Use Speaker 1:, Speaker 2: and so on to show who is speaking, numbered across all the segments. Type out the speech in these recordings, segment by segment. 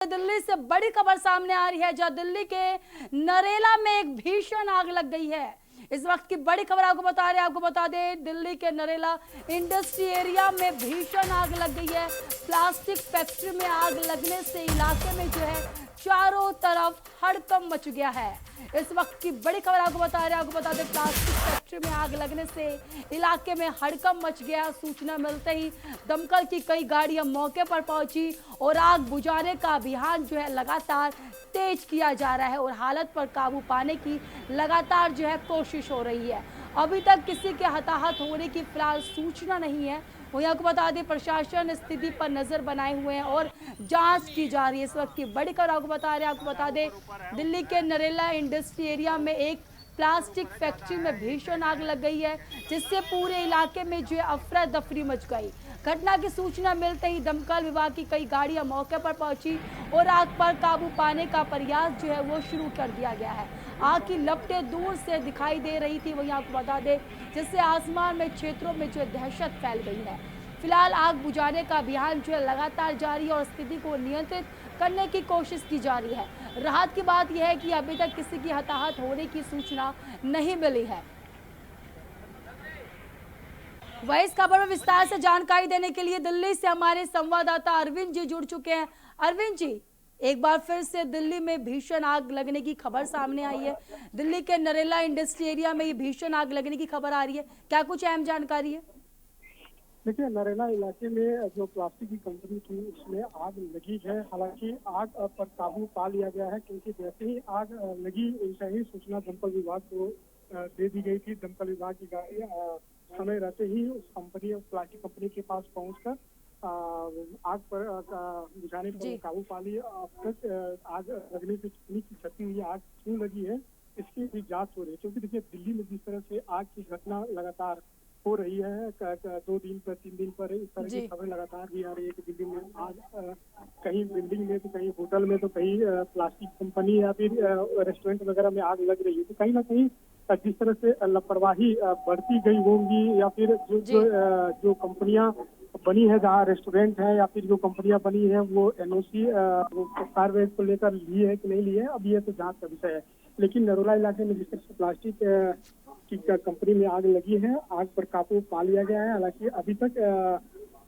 Speaker 1: दिल्ली से बड़ी खबर सामने आ रही है, जहां दिल्ली के नरेला में एक भीषण आग लग गई है। इस वक्त की बड़ी खबर आपको बता दें, दिल्ली के नरेला इंडस्ट्री एरिया में भीषण आग लग गई है। प्लास्टिक फैक्ट्री में आग लगने से इलाके में जो है चारों तरफ हड़कंप मच गया है। इस वक्त की बड़ी खबर आपको बता दें, प्लास्टिक फैक्ट्री में आग लगने से इलाके में हड़कंप मच गया। सूचना मिलते ही दमकल की कई गाड़ियां मौके पर पहुंची और आग बुझाने का अभियान जो है लगातार तेज किया जा रहा है और हालत पर काबू पाने की लगातार जो है कोशिश हो रही है। अभी तक किसी के हताहत होने की फिलहाल सूचना नहीं है। वहीं आपको बता दें, प्रशासन स्थिति पर नजर बनाए हुए हैं और जांच की जा रही है। इस वक्त की बड़ी खबर आपको बता दें, दिल्ली के नरेला इंडस्ट्री एरिया में एक प्लास्टिक फैक्ट्री में भीषण आग लग गई है, जिससे पूरे इलाके में जो है अफरा तफरी मच गई। घटना की सूचना मिलते ही दमकल विभाग की कई गाड़ियां मौके पर पहुंची और आग पर काबू पाने का प्रयास जो है वो शुरू कर दिया गया है। आग की लपटें दूर से दिखाई दे रही थी, वहीं आपको बता दें, जिससे आसमान में क्षेत्रों में जो दहशत फैल गई है। फिलहाल आग बुझाने का अभियान जो है लगातार जारी है और स्थिति को नियंत्रित करने की कोशिश की जा रही है। राहत की बात यह है कि अभी तक किसी की हताहत होने की सूचना नहीं मिली है। वही इस खबर में विस्तार से जानकारी देने के लिए दिल्ली से हमारे संवाददाता अरविंद जी जुड़ चुके हैं। अरविंद जी, एक बार फिर से दिल्ली में भीषण आग लगने की खबर सामने आई है। दिल्ली के नरेला इंडस्ट्री एरिया में ये भीषण आग लगने की खबर आ रही है, क्या कुछ अहम जानकारी है?
Speaker 2: देखिए, नरेला इलाके में जो प्लास्टिक की कंपनी थी उसमें आग लगी है। हालांकि आग पर काबू पा लिया गया है, क्योंकि जैसे ही आग लगी वैसे ही सूचना दमकल विभाग को दे दी गई थी। दमकल विभाग की गाड़ी समय रहते ही उस कंपनी प्लास्टिक कंपनी के पास पहुंचकर आग पर बुझाने पर काबू पा लिया। अब तक आग लगने से कितनी की क्षति हुई, आग क्यों लगी है, इसकी भी जांच हो रही है। क्योंकि देखिए, दिल्ली में जिस तरह से आग की घटना लगातार हो रही है, 2 दिन पर 3 दिन पर इस तरह की खबरें लगातार भी आ रही है कि दिल्ली में आग कहीं बिल्डिंग में तो कहीं होटल में तो कहीं प्लास्टिक कंपनी या फिर रेस्टोरेंट वगैरह में आग लग रही है। तो कहीं ना कहीं जिस तरह से लापरवाही बढ़ती गई होंगी, या फिर जो कंपनियां बनी है, जहाँ रेस्टोरेंट है या फिर जो कंपनियां बनी है, वो एनओसी कार्रवाई को लेकर ली है कि नहीं ली है, अब ये तो जांच का विषय है। लेकिन नरोला इलाके में जिस तरह से प्लास्टिक की कंपनी में आग लगी है, आग पर काबू पा लिया गया है। हालांकि अभी तक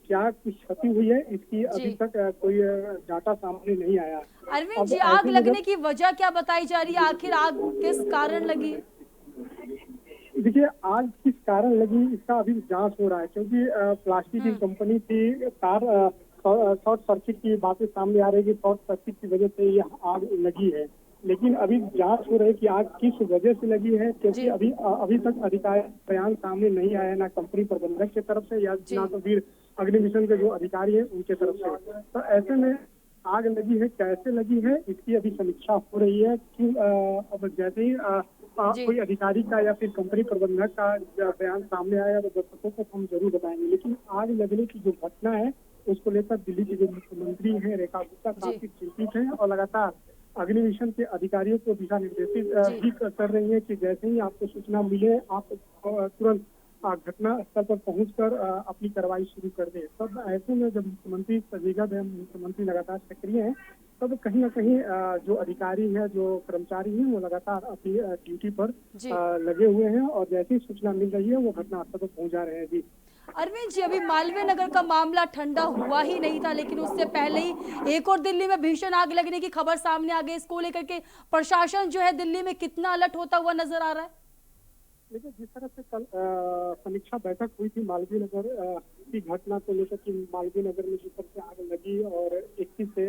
Speaker 2: क्या कुछ क्षति हुई है, इसकी अभी तक कोई डाटा सामने नहीं आया।
Speaker 1: अरविंद जी, आग लगने की वजह क्या बताई जा रही है? आखिर आग किस कारण लगी?
Speaker 2: देखिए, आग किस कारण लगी इसका अभी जांच हो रहा है, क्योंकि प्लास्टिक की कंपनी थी, तार शॉर्ट सर्किट की बातें सामने आ रही है कि शॉर्ट सर्किट की वजह से यह आग लगी है। लेकिन अभी जांच हो रही है कि आग किस वजह से लगी है, क्योंकि अभी तक अधिकारी बयान सामने नहीं आया, ना कंपनी प्रबंधक की तरफ से या ना तो फिर अग्निमिशन के जो अधिकारी हैं उनके तरफ से। तो ऐसे में आग लगी है, कैसे लगी है, इसकी अभी समीक्षा हो रही है। कि अब जैसे ही कोई अधिकारी का या फिर कंपनी प्रबंधक का बयान सामने आया तो दर्शकों को हम जरूर बताएंगे। लेकिन आग लगने की जो घटना है उसको लेकर दिल्ली की जो मुख्यमंत्री है रेखा गुप्ता काफी चिंतित है और लगातार अग्निमिशन के अधिकारियों को दिशा निर्देशित भी कर रही है कि जैसे ही आपको सूचना मिले आप तुरंत घटना स्थल पर पहुंचकर अपनी कार्रवाई शुरू कर दे। तब ऐसे में जब मुख्यमंत्री सजेगा, मुख्यमंत्री लगातार सक्रिय है, तब कहीं ना कहीं जो अधिकारी है, जो कर्मचारी हैं, वो लगातार अपनी ड्यूटी पर लगे हुए हैं और जैसी सूचना मिल रही है वो घटना स्थल पर पहुंच जा रहे हैं। जी
Speaker 1: अरविंद जी, अभी मालवीय नगर का मामला ठंडा हुआ ही नहीं था, लेकिन उससे पहले ही एक और दिल्ली में भीषण आग लगने की खबर सामने आ गई। इसको लेकर के प्रशासन जो है दिल्ली में कितना अलर्ट होता हुआ नजर आ रहा है?
Speaker 2: लेकिन जिस तरह से कल समीक्षा बैठक हुई थी मालवीय नगर की घटना को लेकर कि मालवीय नगर में जिस तरह से आग लगी और 21 से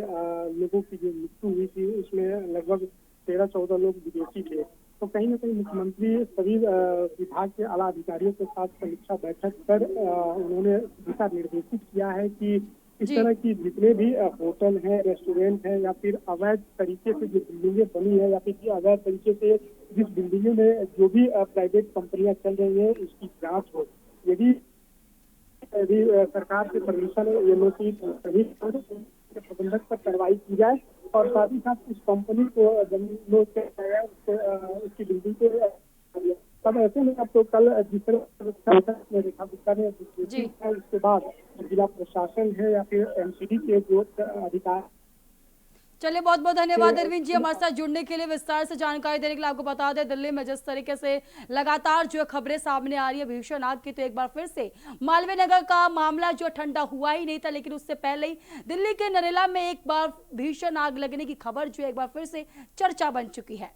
Speaker 2: लोगों की जो मृत्यु हुई थी, उसमें लगभग 13-14 लोग विदेशी थे। तो कहीं ना कहीं मुख्यमंत्री सभी विभाग के आला अधिकारियों के साथ समीक्षा बैठक कर उन्होंने दिशा निर्देशित किया है कि इस तरह की जितने भी होटल है, रेस्टोरेंट है या फिर अवैध तरीके से जो बिल्डिंगें बनी है या फिर अवैध तरीके से जिस बिल्डिंगों में जो भी प्राइवेट कंपनियां चल रही है उसकी जांच हो। यदि सरकार से परमिशन एनओसी सभी प्रबंधक पर कार्रवाई की जाए और साथ ही साथ उस कंपनी को जमीन उसकी बिल्डिंग को। तब ऐसे में अब तो कल जिस तरह रेखा गुप्ता ने उसके बाद जिला प्रशासन है या फिर एमसीडी के जो अधिकार
Speaker 1: चलिए, बहुत बहुत धन्यवाद
Speaker 2: तो
Speaker 1: अरविंद जी हमारे साथ जुड़ने के लिए, विस्तार से जानकारी देने के लिए। आपको बता दें, दिल्ली में जिस तरीके से लगातार जो खबरें सामने आ रही है भीषण आग की, तो एक बार फिर से मालवीय नगर का मामला जो ठंडा हुआ ही नहीं था, लेकिन उससे पहले ही दिल्ली के नरेला में एक बार भीषण आग लगने की खबर जो एक बार फिर से चर्चा बन चुकी है।